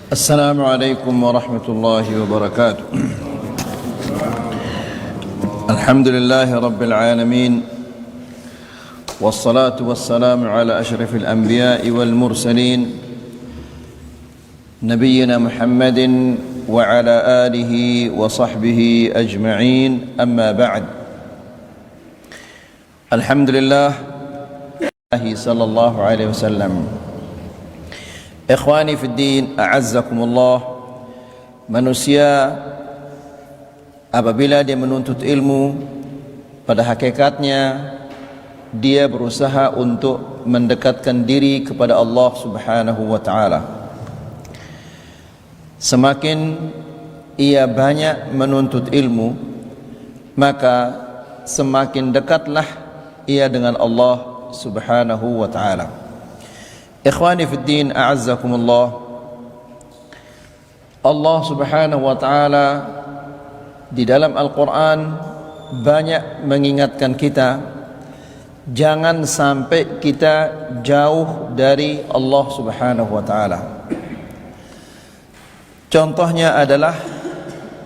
السلام عليكم ورحمة الله وبركاته. الحمد لله رب العالمين، والصلاة والسلام على أشرف الأنبياء والمرسلين نبينا محمد وعلى آله وصحبه أجمعين. أما بعد، الحمد لله صلى الله عليه وسلم. Ikhwani fi din, a'azzakumullah. Manusia apabila dia menuntut ilmu, pada hakikatnya dia berusaha untuk mendekatkan diri kepada Allah Subhanahu wa ta'ala. Semakin ia banyak menuntut ilmu, maka semakin dekatlah ia dengan Allah Subhanahu wa ta'ala. Ikhwani fi din, a'azzakumullah. Allah Subhanahu wa ta'ala di dalam Al-Quran banyak mengingatkan kita jangan sampai kita jauh dari Allah Subhanahu wa ta'ala. Contohnya adalah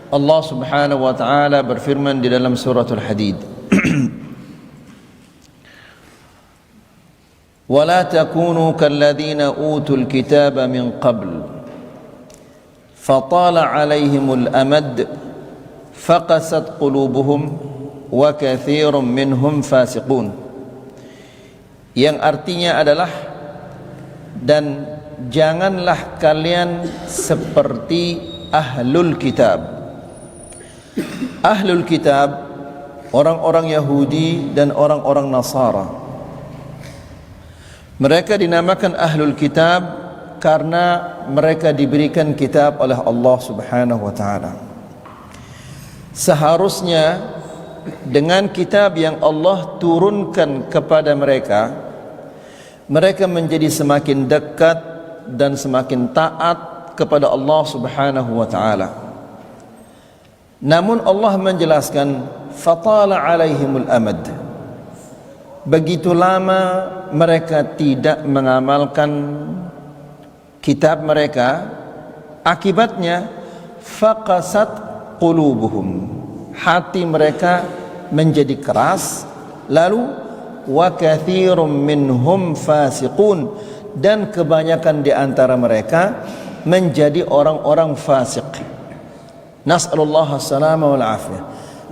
Allah Subhanahu wa ta'ala berfirman di dalam suratul Hadid, وَلَا تَكُونُوا كَالَّذِينَ أُوتُوا الْكِتَابَ مِنْ قَبْلِ فَطَالَ عَلَيْهِمُ الْأَمَدُ فَقَسَتْ قُلُوبُهُمْ وَكَثِيرٌ مِّنْهُمْ فَاسِقُونَ. Yang artinya adalah, dan janganlah kalian seperti ahlul kitab. Ahlul kitab, orang-orang Yahudi dan orang-orang Nasara. Mereka dinamakan ahlul kitab karena mereka diberikan kitab oleh Allah Subhanahu wa ta'ala. Seharusnya dengan kitab yang Allah turunkan kepada mereka, mereka menjadi semakin dekat dan semakin taat kepada Allah Subhanahu wa ta'ala. Namun Allah menjelaskan, fatala alaihimul amad. Begitu lama mereka tidak mengamalkan kitab mereka, akibatnya faqasat qulubuhum, hati mereka menjadi keras. Lalu wa katsirum minhum fasiqun, dan kebanyakan di antara mereka menjadi orang-orang fasik. Nas'alullah as-salama wal afiyah.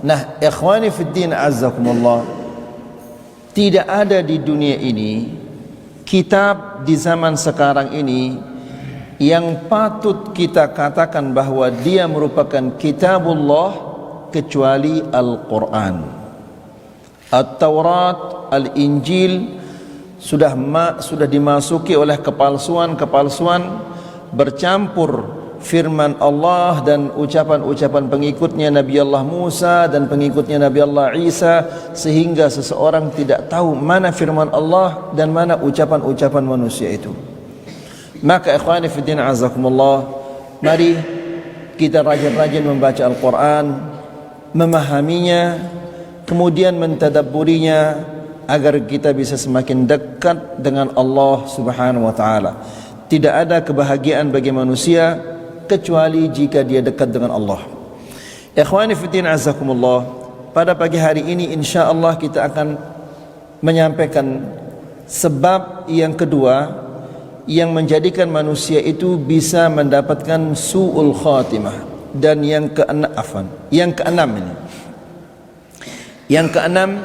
Nah, ikhwani fid din, azzakumullah, tidak ada di dunia ini kitab di zaman sekarang ini yang patut kita katakan bahwa dia merupakan kitabullah kecuali Al-Quran. At-Taurat, Al-Injil sudah dimasuki oleh kepalsuan-kepalsuan, bercampur firman Allah dan ucapan-ucapan pengikutnya Nabi Allah Musa dan pengikutnya Nabi Allah Isa, sehingga seseorang tidak tahu mana firman Allah dan mana ucapan-ucapan manusia itu. Maka ikhwani fiddin, azakumullah, mari kita rajin-rajin membaca Al-Quran, memahaminya, kemudian mentadabburinya, agar kita bisa semakin dekat dengan Allah Subhanahu wa ta'ala. Tidak ada kebahagiaan bagi manusia kecuali jika dia dekat dengan Allah. Ikhwani fiddin, azakumullah, pada pagi hari ini insyaallah kita akan menyampaikan sebab yang kedua yang menjadikan manusia itu bisa mendapatkan su'ul khatimah. Dan yang keenam ini. Yang keenam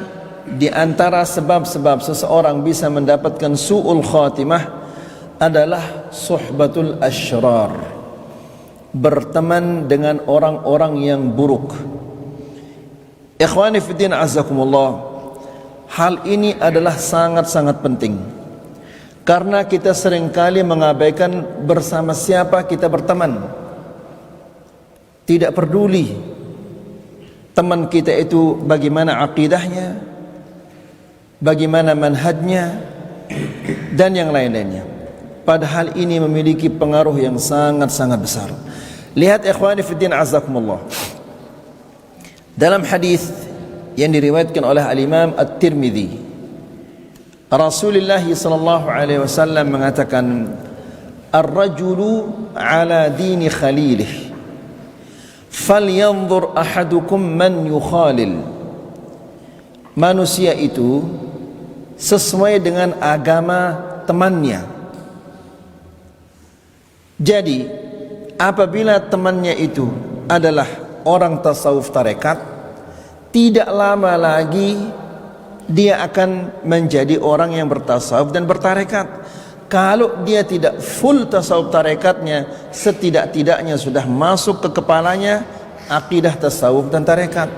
di antara sebab-sebab seseorang bisa mendapatkan su'ul khatimah adalah suhbatul asyrar, berteman dengan orang-orang yang buruk. Ikhwani fiddin, azakumullah, hal ini adalah sangat-sangat penting, karena kita seringkali mengabaikan bersama siapa kita berteman. Tidak peduli teman kita itu bagaimana akidahnya, bagaimana manhajnya, dan yang lain-lainnya. Padahal ini memiliki pengaruh yang sangat-sangat besar. Lihat ikhwani fiddin, azakumullah, dalam hadis yang diriwayatkan oleh al-Imam At-Tirmidzi, Rasulullah sallallahu alaihi wasallam mengatakan, ar-rajulu ala dini khalilih falyanzur ahadukum man yukhalil. Manusia itu sesuai dengan agama temannya. Jadi apabila temannya itu adalah orang tasawuf tarekat, tidak lama lagi dia akan menjadi orang yang bertasawuf dan bertarekat. Kalau dia tidak full tasawuf tarekatnya, setidak-tidaknya sudah masuk ke kepalanya akidah tasawuf dan tarekat.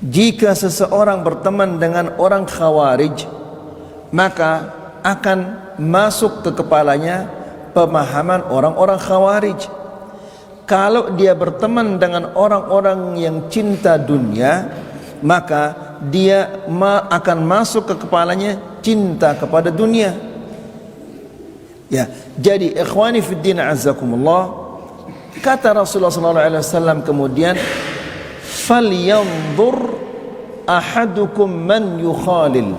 Jika seseorang berteman dengan orang khawarij, maka akan masuk ke kepalanya pemahaman orang-orang khawarij. Kalau dia berteman dengan orang-orang yang cinta dunia, maka dia akan masuk ke kepalanya cinta kepada dunia. Ya, jadi ikhwani fiddin azzakumullah, kata Rasulullah SAW kemudian, falyanzur ahadukum man yukhalil.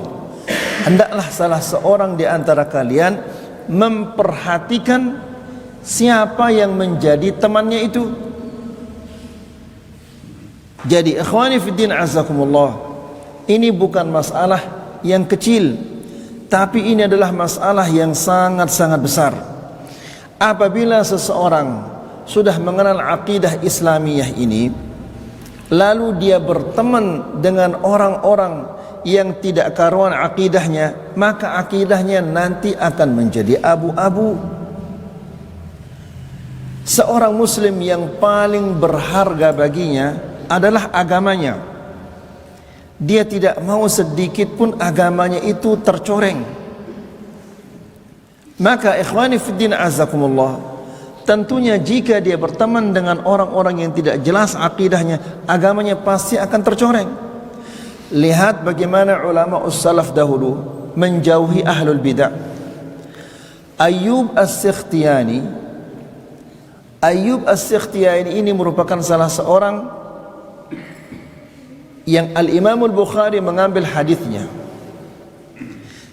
Hendaklah salah seorang di antara kalian memperhatikan siapa yang menjadi temannya itu. Jadi ikhwani fiddin azakumullah, ini bukan masalah yang kecil, tapi ini adalah masalah yang sangat-sangat besar. Apabila seseorang sudah mengenal akidah Islamiyah ini, lalu dia berteman dengan orang-orang yang tidak karuan akidahnya, maka akidahnya nanti akan menjadi abu-abu. Seorang muslim yang paling berharga baginya adalah agamanya. Dia tidak mau sedikit pun agamanya itu tercoreng. Maka ikhwani fiddin azakumullah, tentunya jika dia berteman dengan orang-orang yang tidak jelas akidahnya, agamanya pasti akan tercoreng. Lihat bagaimana ulama ussalaf dahulu menjauhi ahlul bidah. Ayyub As-Sikhtiyani ini merupakan salah seorang yang Al-Imam Al-Bukhari mengambil hadisnya.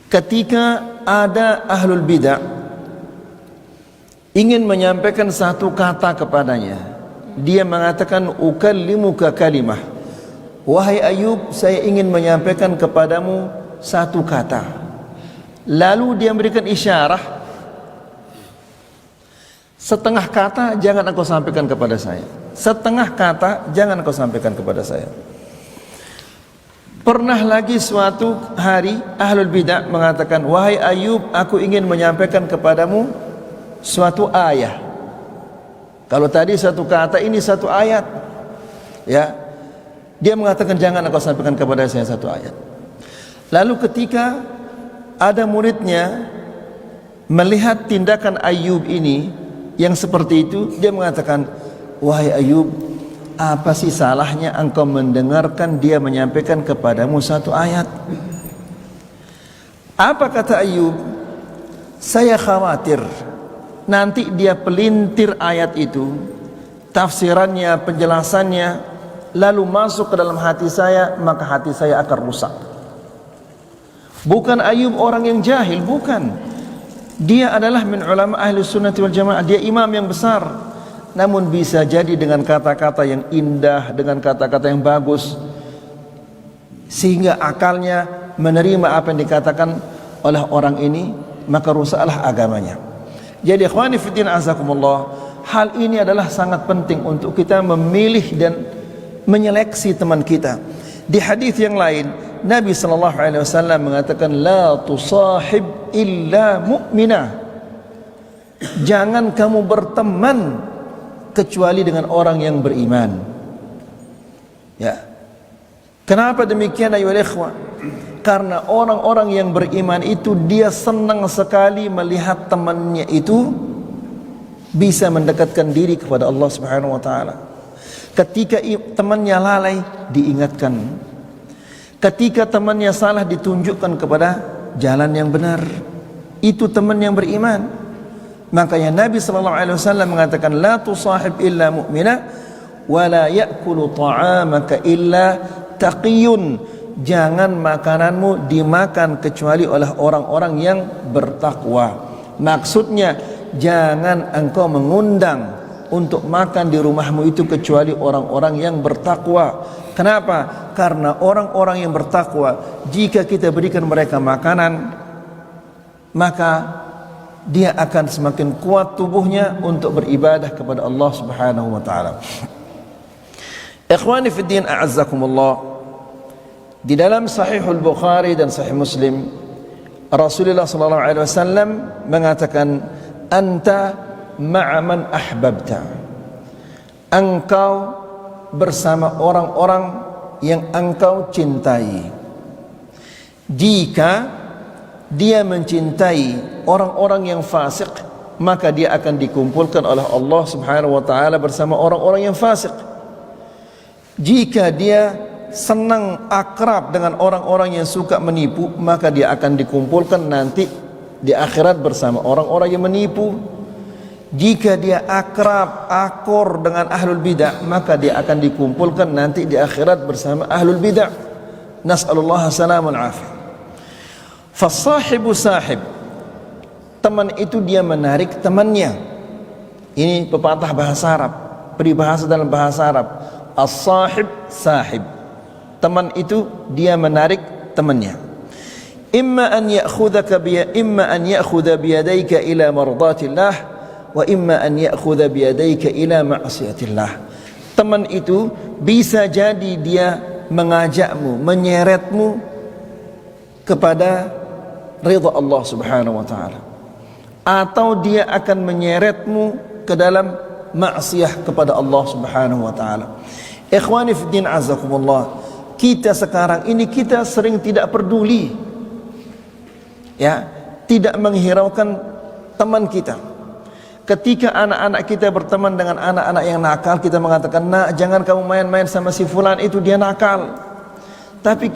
Ketika ada ahlul bidah ingin menyampaikan satu kata kepadanya, dia mengatakan, ukallimuka kalimah, wahai Ayub, saya ingin menyampaikan kepadamu satu kata. Lalu dia memberikan isyarah, setengah kata jangan engkau sampaikan kepada saya, setengah kata jangan engkau sampaikan kepada saya. Pernah lagi suatu hari ahlul bidah mengatakan, wahai Ayub, aku ingin menyampaikan kepadamu suatu ayat. Kalau tadi satu kata, ini satu ayat. Ya, dia mengatakan jangan engkau sampaikan kepada saya satu ayat. Lalu ketika ada muridnya melihat tindakan Ayub ini yang seperti itu, dia mengatakan, wahai Ayub, apa sih salahnya engkau mendengarkan dia menyampaikan kepadamu satu ayat? Apa kata Ayub? Saya khawatir nanti dia pelintir ayat itu, tafsirannya, penjelasannya, lalu masuk ke dalam hati saya, maka hati saya akan rusak. Bukan Ayub orang yang jahil, bukan. Dia adalah min ulama ahli sunnati wal jamaah, dia imam yang besar. Namun bisa jadi dengan kata-kata yang indah, dengan kata-kata yang bagus, sehingga akalnya menerima apa yang dikatakan oleh orang ini, maka rusaklah agamanya. Jadi ikhwani fiddin azakumullah, hal ini adalah sangat penting untuk kita memilih dan menyeleksi teman kita. Di hadis yang lain, Nabi SAW mengatakan, la tusahib illa mu'minah, jangan kamu berteman kecuali dengan orang yang beriman. Ya. Kenapa demikian ayyuhal ikhwah? Karena orang-orang yang beriman itu dia senang sekali melihat temannya itu bisa mendekatkan diri kepada Allah Subhanahu wa taala. Ketika temannya lalai, diingatkan. Ketika temannya salah, ditunjukkan kepada jalan yang benar. Itu teman yang beriman. Makanya Nabi SAW mengatakan, la tusahib illa mu'minah wa la ya'kulu ta'amaka illa taqiyun, jangan makananmu dimakan kecuali oleh orang-orang yang bertakwa. Maksudnya jangan engkau mengundang untuk makan di rumahmu itu kecuali orang-orang yang bertakwa. Kenapa? Karena orang-orang yang bertakwa, jika kita berikan mereka makanan, maka dia akan semakin kuat tubuhnya untuk beribadah kepada Allah Subhanahu wa taala. Ikhwani fid din, a'azzakumullah. Di dalam Sahihul Bukhari dan Sahih Muslim, Rasulullah sallallahu alaihi wasallam mengatakan, anta ma'a man ahbabta. Engkau bersama orang-orang yang engkau cintai. Jika dia mencintai orang-orang yang fasik, maka dia akan dikumpulkan oleh Allah Subhanahu wa taala bersama orang-orang yang fasik. Jika dia senang akrab dengan orang-orang yang suka menipu, maka dia akan dikumpulkan nanti di akhirat bersama orang-orang yang menipu. Jika dia akur dengan ahlul bidah, maka dia akan dikumpulkan nanti di akhirat bersama ahlul bidah. Nas'alullah salamun afiyah. Fasahibu sahib, teman itu dia menarik temannya. Ini pepatah bahasa Arab, peribahasa dalam bahasa Arab. As-sahib sahib, teman itu dia menarik temannya. Imma an ya'khudha biyadayka ila mardatillah, wa imma an ya'khudha biyadayka ila ma'siyatillah. Teman itu bisa jadi dia mengajakmu, menyeretmu kepada ridha Allah Subhanahu wa taala, atau dia akan menyeretmu ke dalam maksiat kepada Allah Subhanahu wa taala. Ikhwani fid din, azakumullah. Kita sekarang ini kita sering tidak peduli, ya, tidak menghiraukan teman kita. Ketika anak-anak kita berteman dengan anak-anak yang nakal, kita mengatakan, "Nak, jangan kamu main-main sama si fulan itu, dia nakal." Tapi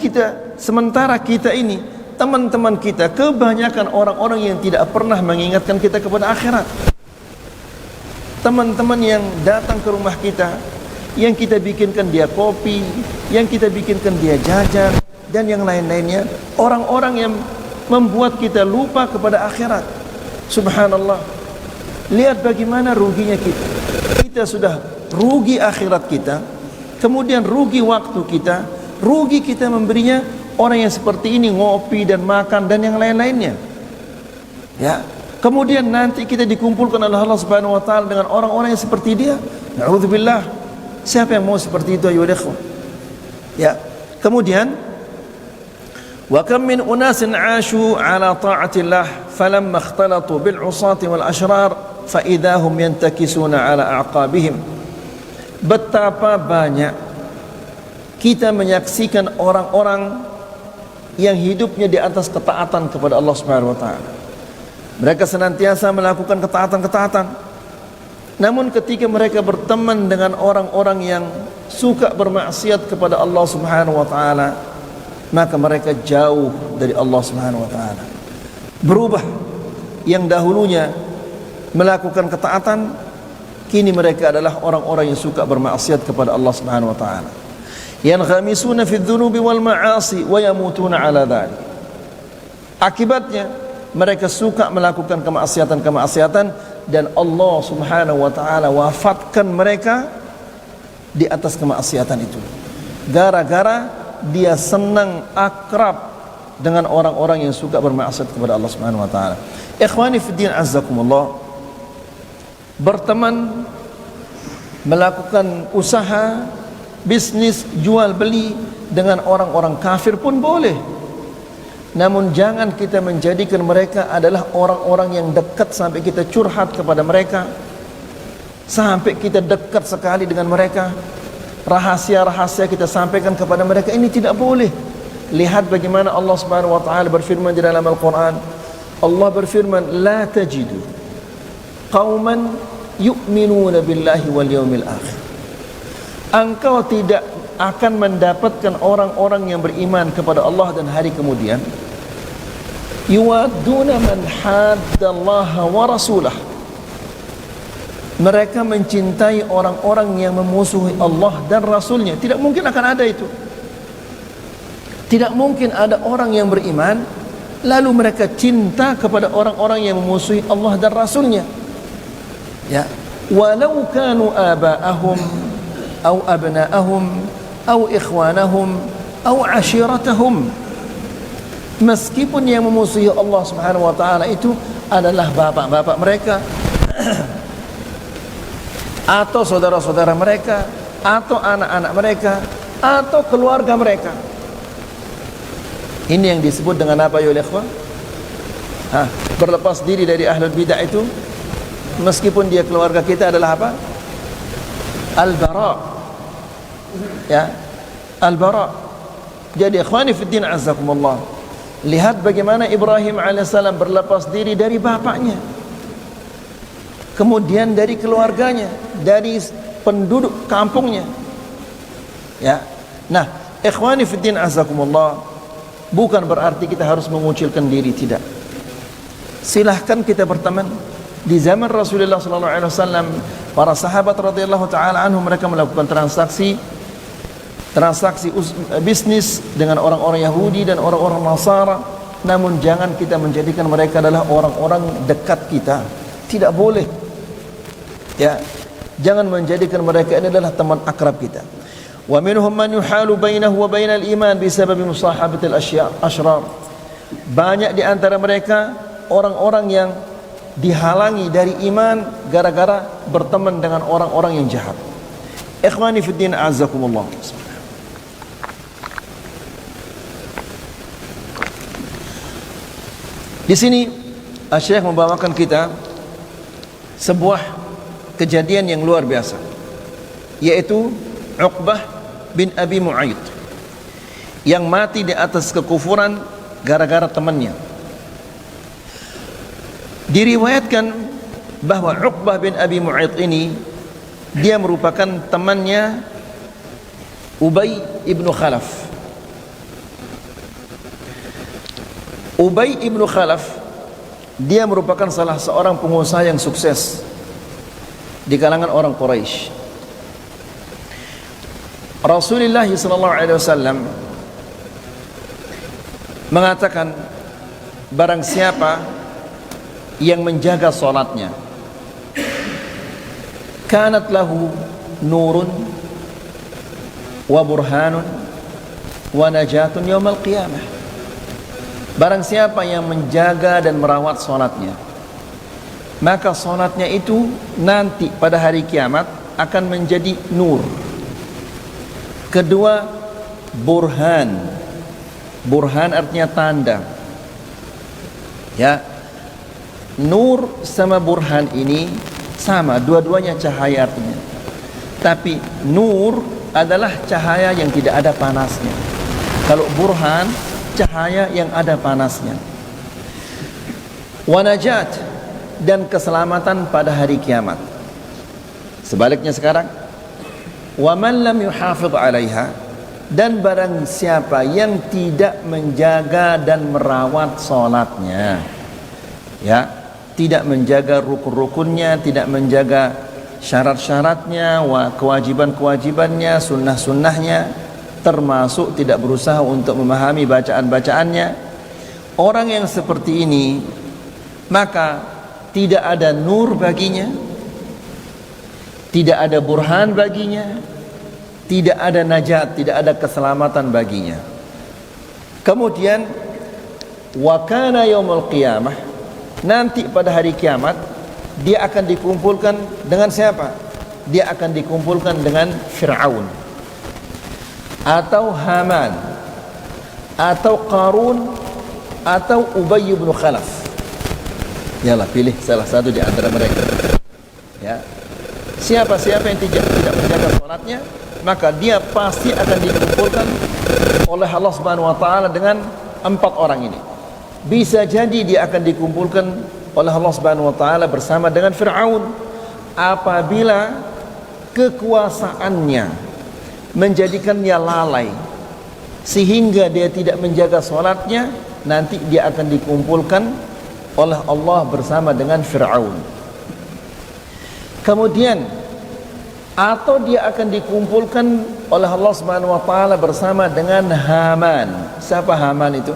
sementara kita ini, teman-teman kita kebanyakan orang-orang yang tidak pernah mengingatkan kita kepada akhirat. Teman-teman yang datang ke rumah kita, yang kita bikinkan dia kopi, yang kita bikinkan dia jajan, dan yang lain-lainnya, orang-orang yang membuat kita lupa kepada akhirat. Subhanallah. Lihat bagaimana ruginya kita. Kita sudah rugi akhirat kita, kemudian rugi waktu kita, rugi kita memberinya orang yang seperti ini, ngopi dan makan dan yang lain-lainnya. Ya, kemudian nanti kita dikumpulkan oleh Allah Subhanahu wa taala dengan orang-orang yang seperti dia. Na'udzubillah. Siapa yang mau seperti itu, ayo ikhwan? Ya. Kemudian, wa kam min unasin 'ashu 'ala ta'atillah falamma ikhtalatu bil 'usati wal ashrar fa idahum yantakisuna 'ala a'qabihim. Betapa banyak kita menyaksikan orang-orang yang hidupnya di atas ketaatan kepada Allah Subhanahu wa taala. Mereka senantiasa melakukan ketaatan-ketaatan. Namun ketika mereka berteman dengan orang-orang yang suka bermaksiat kepada Allah Subhanahu wa taala, maka mereka jauh dari Allah Subhanahu wa taala. Berubah, yang dahulunya melakukan ketaatan, kini mereka adalah orang-orang yang suka bermaksiat kepada Allah Subhanahu wa taala. Yanghamisuna fi dzunubi wal ma'asi wa yamutuna 'ala dzalik. Akibatnya mereka suka melakukan kemaksiatan-kemaksiatan, dan Allah Subhanahu wa taala wafatkan mereka di atas kemaksiatan itu, gara-gara dia senang akrab dengan orang-orang yang suka bermaksiat kepada Allah Subhanahu wa taala. Ikhwani fid din, azzakumullah. Berteman, melakukan usaha, bisnis, jual beli dengan orang-orang kafir pun boleh. Namun jangan kita menjadikan mereka adalah orang-orang yang dekat sampai kita curhat kepada mereka, sampai kita dekat sekali dengan mereka, rahasia-rahasia kita sampaikan kepada mereka. Ini tidak boleh. Lihat bagaimana Allah Subhanahu wa taala berfirman di dalam Al-Qur'an. Allah berfirman, la tajidu qauman yu'minuna billahi wal yawmil akhir. Engkau tidak akan mendapatkan orang-orang yang beriman kepada Allah dan hari kemudian, yuwadduna man haddallaha wa rasulah. Mereka mencintai orang-orang yang memusuhi Allah dan Rasulnya. Tidak mungkin akan ada itu. Tidak mungkin ada orang yang beriman lalu mereka cinta kepada orang-orang yang memusuhi Allah dan Rasulnya. Ya, walau kanu aba'ahum au abna'ahum au ikhwanahum au ashiratahum, meskipun yang memusuhi Allah Subhanahu wa taala itu adalah bapak-bapak mereka atau saudara-saudara mereka atau anak-anak mereka atau keluarga mereka. Ini yang disebut dengan apa ya ikhwan? Berlepas diri dari ahlul bidah itu, meskipun dia keluarga kita, adalah apa? Al-bara. Ya, al-bara. Jadi ikhwani fiddin azzakumullah, lihat bagaimana Ibrahim alaihissalam berlepas diri dari bapaknya, kemudian dari keluarganya, dari penduduk kampungnya. Ya. Nah, ikhwani fiddin azzakumullah, bukan berarti kita harus mengucilkan diri, tidak. Silahkan kita berteman. Di zaman Rasulullah sallallahu alaihi wasallam, para sahabat radhiyallahu taala anhum, mereka melakukan transaksi bisnis dengan orang-orang Yahudi dan orang-orang Nasara. Namun jangan kita menjadikan mereka adalah orang-orang dekat kita. Tidak boleh. Ya, jangan menjadikan mereka ini adalah teman akrab kita. Wa minhum man yuhalu bainahu wa bainal iman bisababi musahabatil ashrar. Banyak di antara mereka orang-orang yang dihalangi dari iman gara-gara berteman dengan orang-orang yang jahat. Ikhwani fiddin a'azzakumullah. Di sini Syekh membawakan kita sebuah kejadian yang luar biasa, yaitu Uqbah bin Abi Mu'ayth yang mati di atas kekufuran gara-gara temannya. Diriwayatkan bahwa Uqbah bin Abi Mu'ayth ini, dia merupakan temannya Ubay ibnu Khalaf. Ubay ibnu Khalaf, dia merupakan salah seorang pengusaha yang sukses di kalangan orang Quraisy. Rasulullah SAW mengatakan, barang siapa yang menjaga salatnya, kanat lahu nurun wa burhanun wa najatun yaumal qiyamah. Barang siapa yang menjaga dan merawat salatnya, maka salatnya itu nanti pada hari kiamat akan menjadi nur. Kedua, burhan. Burhan artinya tanda. Ya, nur sama burhan ini sama, dua-duanya cahaya artinya. Tapi nur adalah cahaya yang tidak ada panasnya. Kalau burhan, cahaya yang ada panasnya. Wa najat, dan keselamatan pada hari kiamat. Sebaliknya sekarang, wa man lam yuhafidh 'alaiha, dan barang siapa yang tidak menjaga dan merawat salatnya, ya, tidak menjaga rukun-rukunnya, tidak menjaga syarat-syaratnya, kewajiban-kewajibannya, sunnah-sunnahnya, termasuk tidak berusaha untuk memahami bacaan-bacaannya, orang yang seperti ini, maka tidak ada nur baginya, tidak ada burhan baginya, tidak ada najat, tidak ada keselamatan baginya. Kemudian wa kana yaumul qiyamah, nanti pada hari kiamat dia akan dikumpulkan dengan siapa? Dia akan dikumpulkan dengan Fir'aun atau Haman atau Qarun atau Ubay bin Khalaf. Yalah, pilih salah satu di antara mereka. Ya. Siapa-siapa yang tidak menjaga salatnya, maka dia pasti akan dikumpulkan oleh Allah Subhanahu wa taala dengan 4 orang ini. Bisa jadi dia akan dikumpulkan oleh Allah Subhanahu wa taala bersama dengan Fir'aun apabila kekuasaannya menjadikannya lalai sehingga dia tidak menjaga salatnya, nanti dia akan dikumpulkan oleh Allah bersama dengan Fir'aun. Kemudian atau dia akan dikumpulkan oleh Allah Subhanahu wa taala bersama dengan Haman. Siapa Haman itu?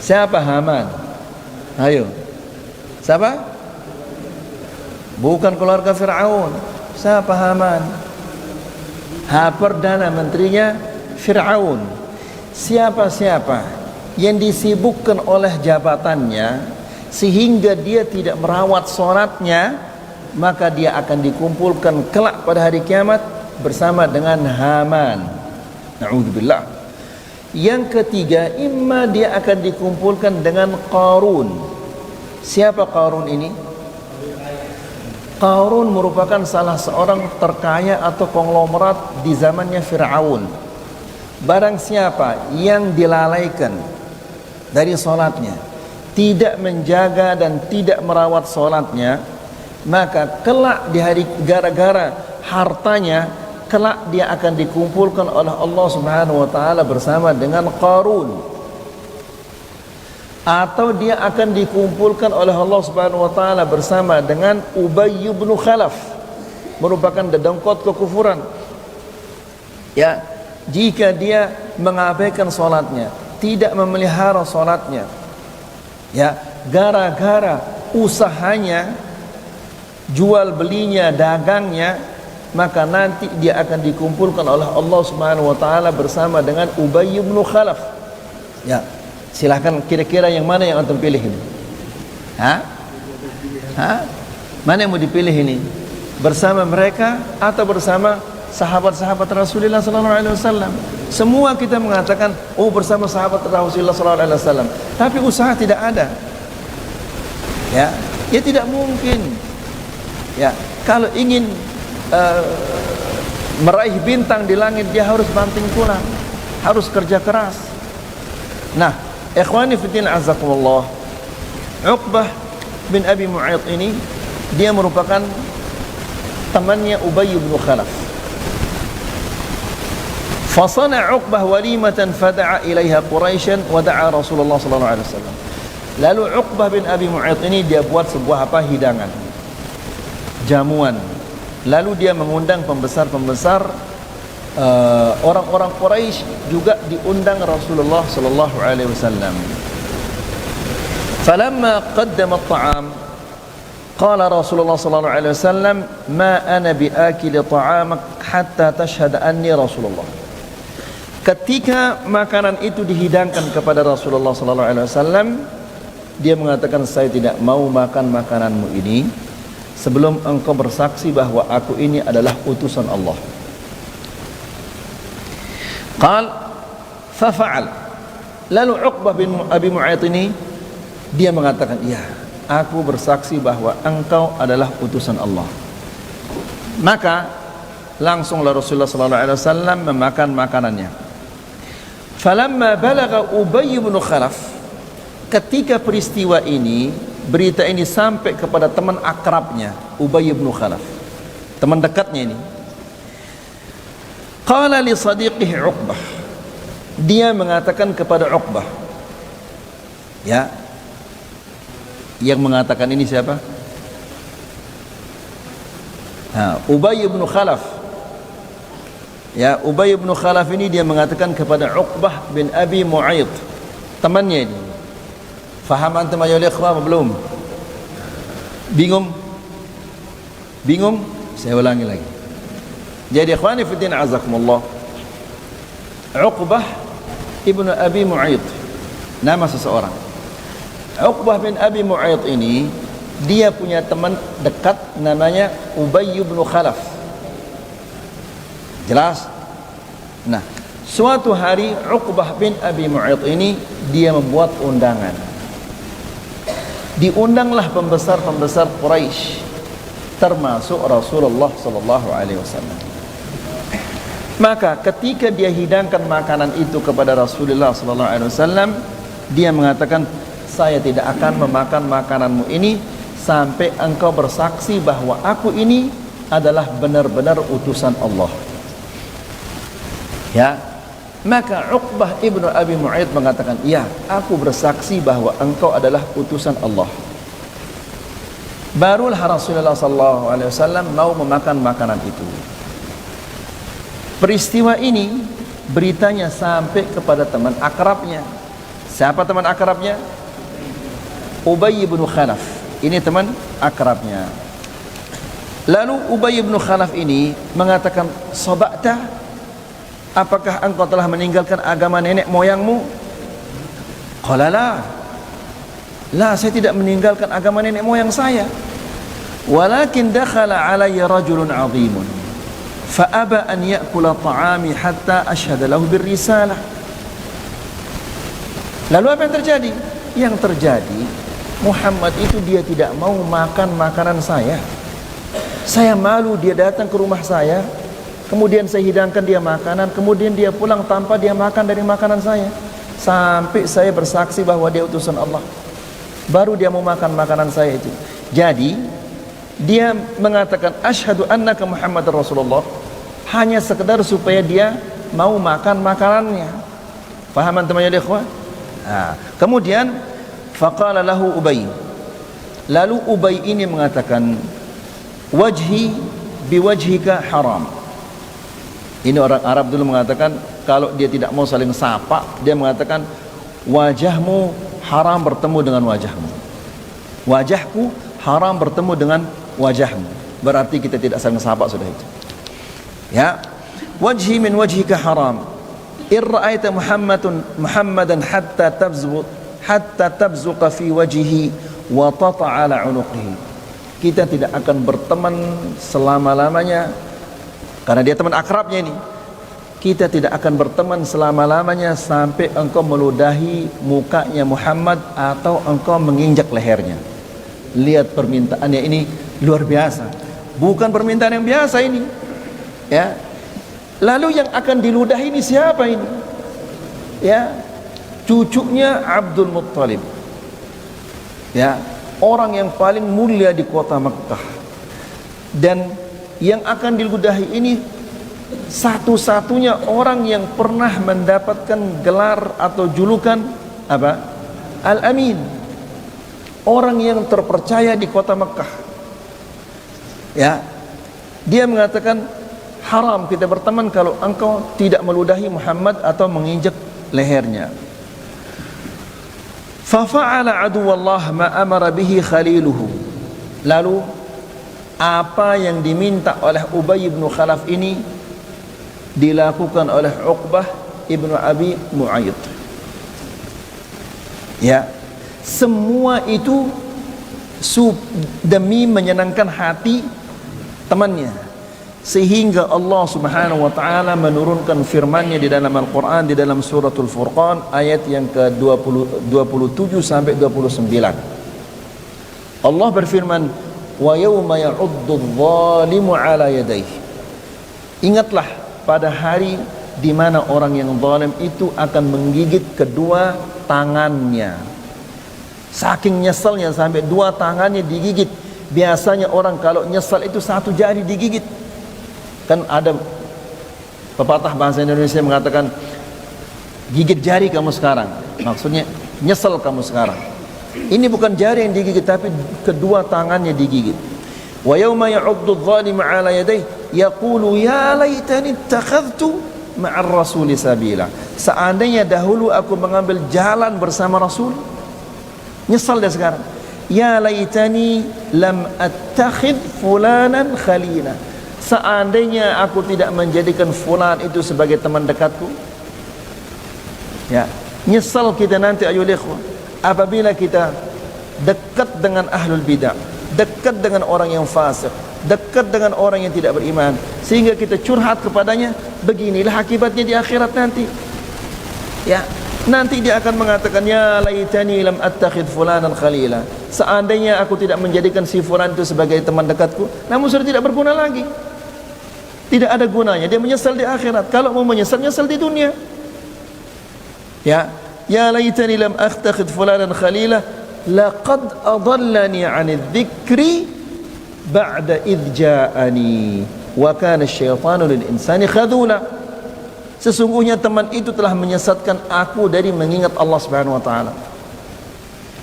Siapa Haman? Ayo. Siapa? Bukan keluarga Fir'aun. Siapa Haman? Perdana menterinya Fir'aun. Siapa-siapa yang disibukkan oleh jabatannya sehingga dia tidak merawat sholatnya, maka dia akan dikumpulkan kelak pada hari kiamat bersama dengan Haman. Na'udzubillah. Yang ketiga, imma dia akan dikumpulkan dengan Qarun. Siapa Qarun ini? Qarun merupakan salah seorang terkaya atau konglomerat di zamannya Fir'aun. Barang siapa yang dilalaikan dari sholatnya, tidak menjaga dan tidak merawat sholatnya, maka kelak di hari, gara-gara hartanya, kelak dia akan dikumpulkan oleh Allah Subhanahu wa taala bersama dengan Qarun. Atau dia akan dikumpulkan oleh Allah Subhanahu wa taala bersama dengan Ubay bin Khalaf, merupakan dedengkot kekufuran. Ya, jika dia mengabaikan salatnya, tidak memelihara salatnya, ya, gara-gara usahanya, jual belinya, dagangnya, maka nanti dia akan dikumpulkan oleh Allah Subhanahu wa taala bersama dengan Ubay bin Khalaf. Ya, silakan kira-kira yang mana yang antum pilih ini? Mana yang mau dipilih ini? Bersama mereka atau bersama sahabat-sahabat Rasulullah sallallahu alaihi wasallam? Semua kita mengatakan bersama sahabat Rasulullah sallallahu alaihi wasallam, tapi usaha tidak ada. Ya tidak mungkin. Ya, kalau ingin meraih bintang di langit, dia harus banting tulang, harus kerja keras. Nah, ikhwani fiddin azakumullah, Uqbah bin Abi Mu'ayth ini dia merupakan temannya Ubay bin Khalaf. Fasana Uqbah walimatan fada'a ilaiha Quraisyan wa da'a Rasulullah sallallahu alaihi wasallam. Lalu Uqbah bin Abi Mu'ayth ini dia buat sebuah hidangan, jamuan. Lalu dia mengundang pembesar-pembesar orang-orang Quraisy, juga diundang Rasulullah sallallahu alaihi wasallam. Falamma qaddama at-ta'am qala Rasulullah sallallahu alaihi wasallam ma ana biakil ta'amak hatta tashhad anni Rasulullah. Ketika makanan itu dihidangkan kepada Rasulullah sallallahu alaihi wasallam, dia mengatakan, saya tidak mau makan makananmu ini sebelum engkau bersaksi bahwa aku ini adalah utusan Allah. Qal fafa'al. Lalu Uqbah bin Abi Mu'ayth ini dia mengatakan, iya, aku bersaksi bahwa engkau adalah utusan Allah. Maka langsunglah Rasulullah sallallahu alaihi wasallam memakan makanannya. Falamma balagha Ubay bin Khalaf, ketika peristiwa ini, berita ini sampai kepada teman akrabnya Ubay bin Khalaf, teman dekatnya ini. Qala li sadiqihi Uqbah, dia mengatakan kepada Uqbah, ya, yang mengatakan ini siapa? Ubay bin Khalaf. Ya, Ubay bin Khalaf ini dia mengatakan kepada Uqbah bin Abi Mu'ayth, temannya ini. Faham antum ayol ikhwah belum? Bingung? Bingung? Saya ulangi lagi. Jadi ikhwani fiddin azakumullah, Uqbah ibnu Abi Mu'ayth, nama seseorang. Uqbah bin Abi Mu'ayth ini dia punya teman dekat namanya Ubay bin Khalaf. Jelas? Nah, suatu hari Uqbah bin Abi Mu'ayth ini dia membuat undangan. Diundanglah pembesar-pembesar Quraisy, termasuk Rasulullah sallallahu alaihi wasallam. Maka ketika dia hidangkan makanan itu kepada Rasulullah sallallahu alaihi wasallam, dia mengatakan, saya tidak akan memakan makananmu ini sampai engkau bersaksi bahwa aku ini adalah benar-benar utusan Allah. Ya, maka Uqbah ibnu Abi Mu'ayth mengatakan, iya, aku bersaksi bahwa engkau adalah utusan Allah. Barulah Rasulullah sallallahu alaihi wasallam mau memakan makanan itu. Peristiwa ini beritanya sampai kepada teman akrabnya. Siapa teman akrabnya? Ubay bin Khalaf. Ini teman akrabnya. Lalu Ubay bin Khalaf ini mengatakan, "Sabaqta? Apakah engkau telah meninggalkan agama nenek moyangmu?" Qala la. La, saya tidak meninggalkan agama nenek moyang saya. Walakin dakhala alayya rajulun 'azimun fa aba an ya'kula ta'ami hatta ashhadu lahu birrisalah. Lalu apa yang terjadi? Yang terjadi, Muhammad itu dia tidak mau makan makanan saya. Saya malu dia datang ke rumah saya, kemudian saya hidangkan dia makanan, kemudian dia pulang tanpa dia makan dari makanan saya. Sampai saya bersaksi bahwa dia utusan Allah, baru dia mau makan makanan saya itu. Jadi dia mengatakan asyhadu annaka Muhammadar Rasulullah hanya sekedar supaya dia mau makan makanannya. Paham teman-teman ya ikhwah? Kemudian faqala lahu Ubay. Lalu Ubay ini mengatakan, wajhi biwajhika haram. Ini orang Arab dulu mengatakan, kalau dia tidak mau saling sapa, dia mengatakan wajahmu haram bertemu dengan wajahmu. Wajahku haram bertemu dengan wajahmu. Berarti kita tidak saling sapa sudah itu. Ya. Wajhi min wajhika haram. In ra'aita Muhammadan hatta tabzuqa fi wajhihi wa tata'a ala 'unuqihi. Kita tidak akan berteman selama-lamanya karena dia teman akrabnya ini. Kita tidak akan berteman selama-lamanya sampai engkau meludahi mukanya Muhammad atau engkau menginjak lehernya. Lihat permintaannya ini luar biasa. Bukan permintaan yang biasa ini. Ya. Lalu yang akan diludahi ini siapa ini? Ya. Cucunya Abdul Muttalib. Ya, orang yang paling mulia di kota Mekah. Dan yang akan diludahi ini satu-satunya orang yang pernah mendapatkan gelar atau julukan apa? Al-Amin. Orang yang terpercaya di kota Mekah. Ya. Dia mengatakan haram kita berteman kalau engkau tidak meludahi Muhammad atau menginjak lehernya. Fa fa'ala aduwallah ma amara bihi khaliluhu. Lalu apa yang diminta oleh Ubay bin Khalaf ini dilakukan oleh Uqbah ibnu Abi Mu'ayyid. Ya, semua itu demi menyenangkan hati temannya, sehingga Allah Subhanahu wa taala menurunkan firman-Nya di dalam Al-Qur'an di dalam suratul Furqan ayat yang ke-27 sampai 29. Allah berfirman, "Wa yauma ya'uddu adh-dhalimu 'ala yadayhi." Ingatlah pada hari di mana orang yang zalim itu akan menggigit kedua tangannya. Saking nyeselnya sampai dua tangannya digigit. Biasanya orang kalau nyesal itu satu jari digigit. Kan ada pepatah bahasa Indonesia mengatakan gigit jari kamu sekarang, maksudnya nyesel kamu sekarang. Ini bukan jari yang digigit tapi kedua tangannya digigit. Wa yauma ya'uddu adh-dhalimu 'ala yadayhi yaqulu ya laitani ittakhadhtu ma'ar rasuli sabila. Seandainya dahulu aku mengambil jalan bersama Rasul. Nyesal dia sekarang. Ya laitani lam attakhidh fulanan khalila. Seandainya aku tidak menjadikan fulan itu sebagai teman dekatku. Ya, nyesal kita nanti ayo ikhwah apabila kita dekat dengan ahlul bidah, dekat dengan orang yang fasik, dekat dengan orang yang tidak beriman, sehingga kita curhat kepadanya, beginilah akibatnya di akhirat nanti. Ya, nanti dia akan mengatakan ya laitani lam attakhidh fulanan khalila. Seandainya aku tidak menjadikan si fulan itu sebagai teman dekatku, namun sudah tidak berguna lagi. Tidak ada gunanya, dia menyesal di akhirat. Kalau mau menyesal, nyesal di dunia. Ya, ya laitani lam attakhidh fulanan khalila laqad adallani 'anidh dzikri ba'da idh ja'ani wa kana asy-syaitanu lil insani khadula. Sesungguhnya teman itu telah menyesatkan aku dari mengingat Allah Subhanahu wa taala.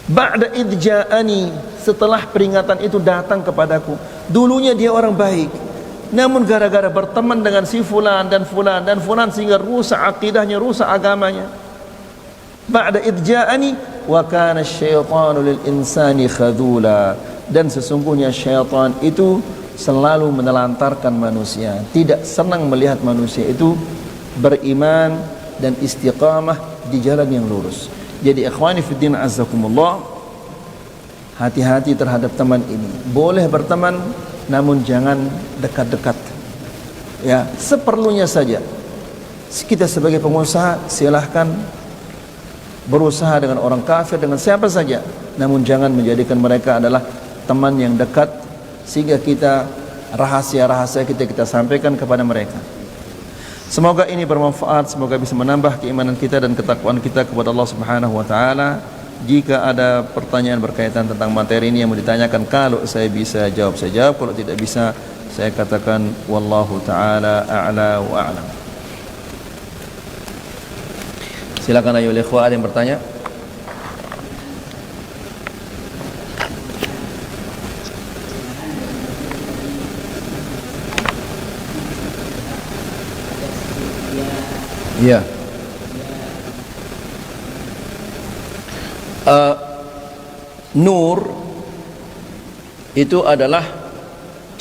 Ba'da idh ja'ani, setelah peringatan itu datang kepadaku. Dulunya dia orang baik, namun gara-gara berteman dengan si fulan dan fulan dan fulan sehingga rusak akidahnya, rusak agamanya. Ba'da idh ja'ani wa kana asy-syaitanu lil insani khadula. Dan sesungguhnya syaitan itu selalu menelantarkan manusia, tidak senang melihat manusia itu beriman dan istiqamah di jalan yang lurus. Jadi ikhwani fiddin azzakumullah, hati-hati terhadap teman ini. Boleh berteman namun jangan dekat-dekat, ya, seperlunya saja. Kita sebagai pengusaha silahkan berusaha dengan orang kafir, dengan siapa saja, namun jangan menjadikan mereka adalah teman yang dekat sehingga kita rahasia-rahasia kita sampaikan kepada mereka. Semoga ini bermanfaat, semoga bisa menambah keimanan kita dan ketakwaan kita kepada Allah Subhanahu wa taala. Jika ada pertanyaan berkaitan tentang materi ini yang mau ditanyakan, kalau saya bisa jawab saya jawab, kalau tidak bisa saya katakan wallahu taala a'la wa a'lam. Silakan ayo ikhwah, ada yang bertanya? Ya. Nur itu adalah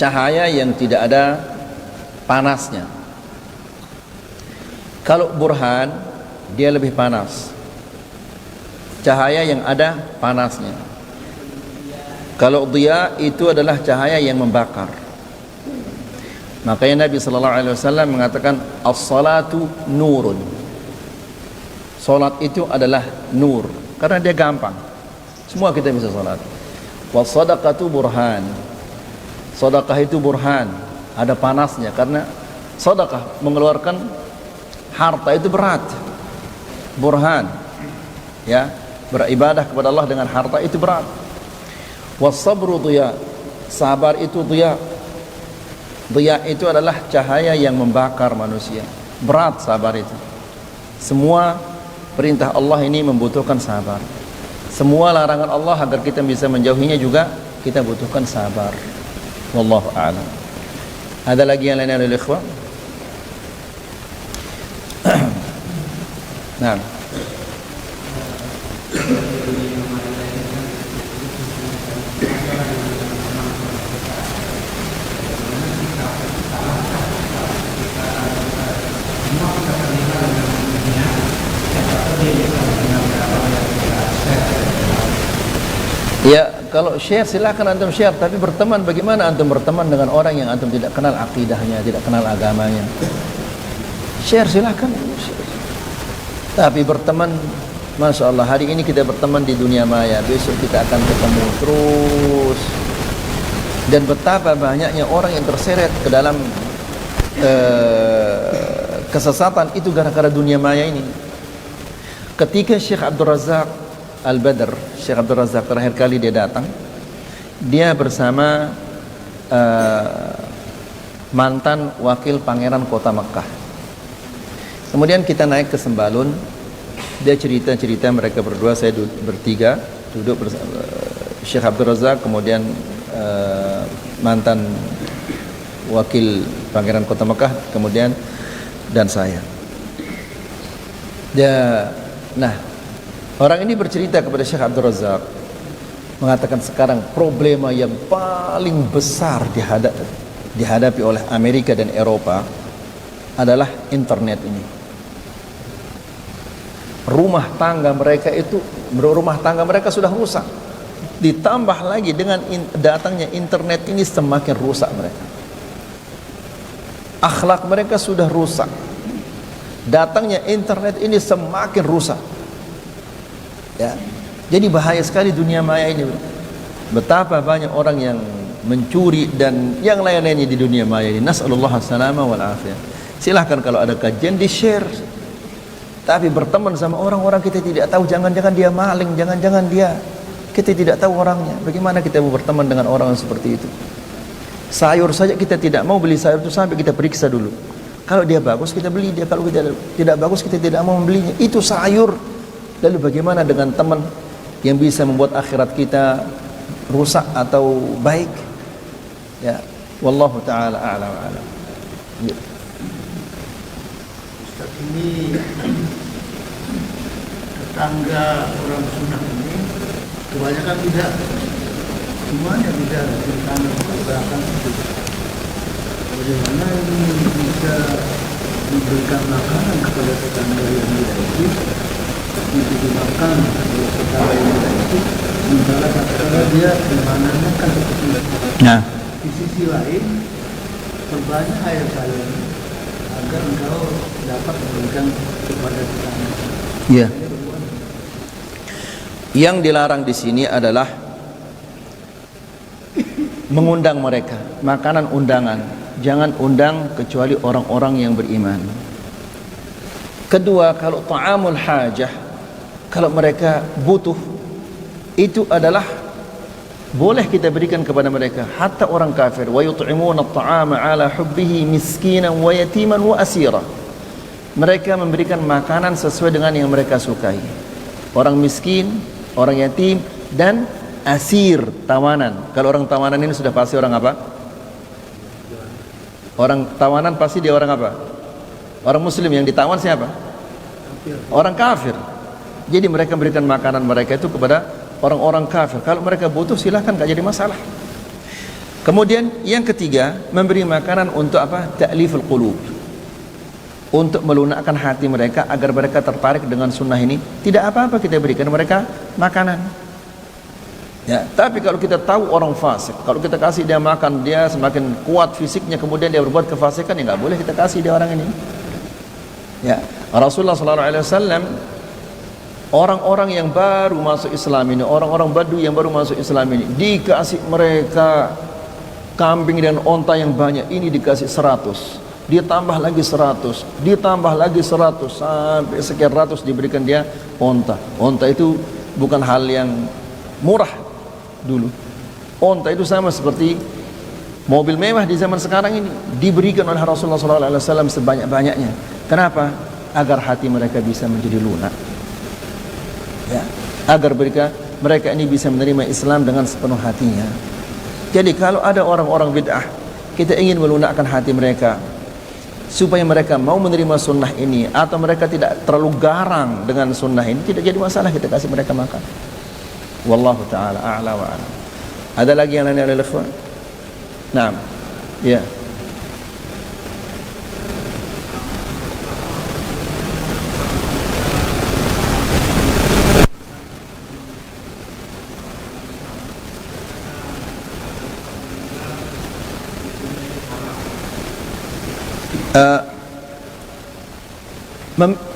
cahaya yang tidak ada panasnya. Kalau burhan, dia lebih panas. Cahaya yang ada panasnya. Kalau dhiya itu adalah cahaya yang membakar. Makanya Nabi sallallahu alaihi wasallam mengatakan as-salatu nurun. Salat itu adalah nur karena dia gampang. Semua kita bisa salat. Was sadaqatu burhan. Sedekah itu burhan, ada panasnya karena sedekah mengeluarkan harta itu berat. Burhan, ya, beribadah kepada Allah dengan harta itu berat. Was sabru dhiya. Sabar itu dhiya. Dhiya itu adalah cahaya yang membakar manusia. Berat sabar itu. Semua perintah Allah ini membutuhkan sabar. Semua larangan Allah agar kita bisa menjauhinya juga kita butuhkan sabar. Wallahu a'lam. Ada lagi yang lain dari ikhwan? Nah. Ya, kalau share silakan antum share, tapi berteman, bagaimana antum berteman dengan orang yang antum tidak kenal akidahnya, tidak kenal agamanya? Share silakan. Tapi berteman, Masya Allah, hari ini kita berteman di dunia maya, besok kita akan ketemu terus. Dan betapa banyaknya orang yang terseret ke dalam kesesatan itu gara-gara dunia maya ini. Ketika Syekh Abdul Razak Al-Badr, Syekh Abdul Razak terakhir kali dia datang, dia bersama mantan wakil pangeran kota Mekah. Kemudian kita naik ke Sembalun, dia cerita-cerita mereka berdua, saya bertiga duduk bersama Syekh Abdul Razak, kemudian mantan wakil pangeran kota Mekah, kemudian dan saya. Nah, orang ini bercerita kepada Syekh Abdul Razak, mengatakan sekarang problema yang paling besar dihadapi oleh Amerika dan Eropa adalah internet ini. Rumah tangga mereka sudah rusak. Ditambah lagi dengan datangnya internet ini semakin rusak mereka. Akhlak mereka sudah rusak. Datangnya internet ini semakin rusak. Ya, jadi bahaya sekali dunia maya ini. Betapa banyak orang yang mencuri dan yang lain-lainnya di dunia maya ini. Nas'alullah as-salama wal afiyah. Silahkan kalau ada kajian di share. Tapi berteman sama orang-orang kita tidak tahu, jangan-jangan dia maling, jangan-jangan dia, kita tidak tahu orangnya. Bagaimana kita mau berteman dengan orang yang seperti itu? Sayur saja kita tidak mau beli sayur itu sampai kita periksa dulu. Kalau dia bagus kita beli, dia kalau kita tidak bagus kita tidak mau membelinya. Itu sayur. Lalu bagaimana dengan teman yang bisa membuat akhirat kita rusak atau baik? Ya, wallahu taala a'lam wa a'lam. Ya. Ustaz, ini tetangga orang Sunda ini kebanyakan tidak semuanya bicara tentang pergerakan itu. Bagaimana ini bisa memberikan makanan kepada tetangga yang tidak itu, diberi makan kepada tetangga yang tidak itu, sementara kata dia dimananya kan seperti itu. Nah, Di sisi lain, perbanyak air kalian agar engkau dapat memberikan kepada tetangga. ya. Yang dilarang di sini adalah mengundang mereka, makanan undangan. Jangan undang kecuali orang-orang yang beriman. Kedua, kalau ta'amul hajah, kalau mereka butuh, itu adalah boleh kita berikan kepada mereka, hatta orang kafir. Wa yut'imuna at-ta'ama 'ala hubbihi miskinan wa yatiman wa asira. Mereka memberikan makanan sesuai dengan yang mereka sukai. Orang miskin, orang yatim, dan asir, tawanan. Kalau orang tawanan ini sudah pasti orang apa? Orang tawanan pasti dia orang apa? Orang muslim. Yang ditawan siapa? Orang kafir. Jadi mereka memberikan makanan mereka itu kepada orang-orang kafir. Kalau mereka butuh silahkan, gak jadi masalah. Kemudian yang ketiga, memberi makanan untuk apa? Ta'liful qulub, untuk melunakkan hati mereka agar mereka tertarik dengan sunnah ini. Tidak apa-apa kita berikan mereka makanan. Ya, tapi kalau kita tahu orang fasik, kalau kita kasih dia makan, dia semakin kuat fisiknya, kemudian dia berbuat kefasikan, ya nggak boleh kita kasih dia orang ini. Ya, Rasulullah SAW, orang-orang yang baru masuk Islam ini, orang-orang Badu yang baru masuk Islam ini, dikasih mereka kambing dan onta yang banyak. Ini dikasih 100, ditambah lagi 100, ditambah lagi 100, sampai sekian ratus diberikan dia onta. Onta itu bukan hal yang murah dulu. Onta itu sama seperti mobil mewah di zaman sekarang ini, diberikan oleh Rasulullah SAW sebanyak-banyaknya. Kenapa? Agar hati mereka bisa menjadi lunak, ya, agar mereka ini bisa menerima Islam dengan sepenuh hatinya. Jadi kalau ada orang-orang bid'ah, kita ingin melunakkan hati mereka supaya mereka mau menerima sunnah ini, atau mereka tidak terlalu garang dengan sunnah ini, tidak jadi masalah kita kasih mereka makan. Wallahu ta'ala a'la wa a'lam. Ada lagi yang lain oleh ikhwan? Naam. Ya.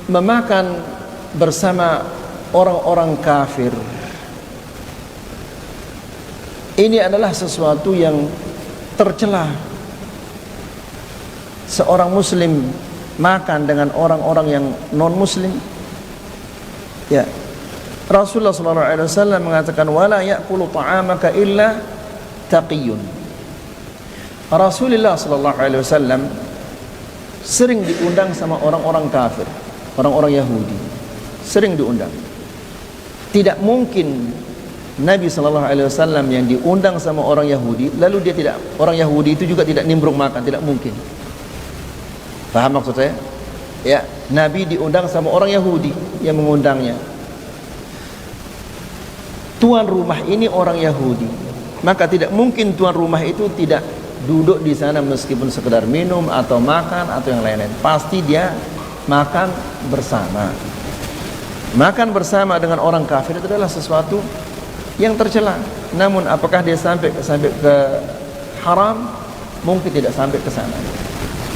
Memakan bersama orang-orang kafir ini adalah sesuatu yang tercela. Seorang muslim makan dengan orang-orang yang non muslim, ya. Rasulullah SAW mengatakan, wala ya'kulu ta'amaka illa taqiyun. Rasulullah SAW sering diundang sama orang-orang kafir, orang-orang Yahudi, sering diundang. Tidak mungkin Nabi SAW yang diundang sama orang Yahudi, lalu dia tidak, orang Yahudi itu juga tidak nimbrung makan, tidak mungkin. Paham maksud saya? Ya, Nabi diundang sama orang Yahudi yang mengundangnya. Tuan rumah ini orang Yahudi, maka tidak mungkin tuan rumah itu tidak duduk di sana meskipun sekedar minum atau makan atau yang lain-lain. Pasti dia makan bersama. Makan bersama dengan orang kafir itu adalah sesuatu yang tercela. Namun apakah dia sampai ke haram? Mungkin tidak sampai ke sana,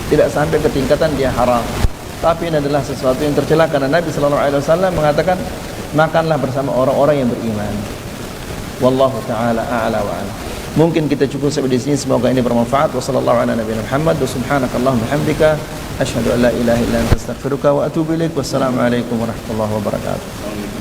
tidak sampai ke tingkatan dia haram. Tapi ini adalah sesuatu yang tercela karena Nabi SAW mengatakan, makanlah bersama orang-orang yang beriman. Wallahu ta'ala a'la wa a'lam. Mungkin kita cukup sampai di sini, semoga ini bermanfaat. Wassallallahu ala nabiyina Muhammad wa subhanakallahumma bihamdika asyhadu an la ilaha illa anta astaghfiruka wa atubu ilaik. Wassalamu alaikum warahmatullahi wabarakatuh.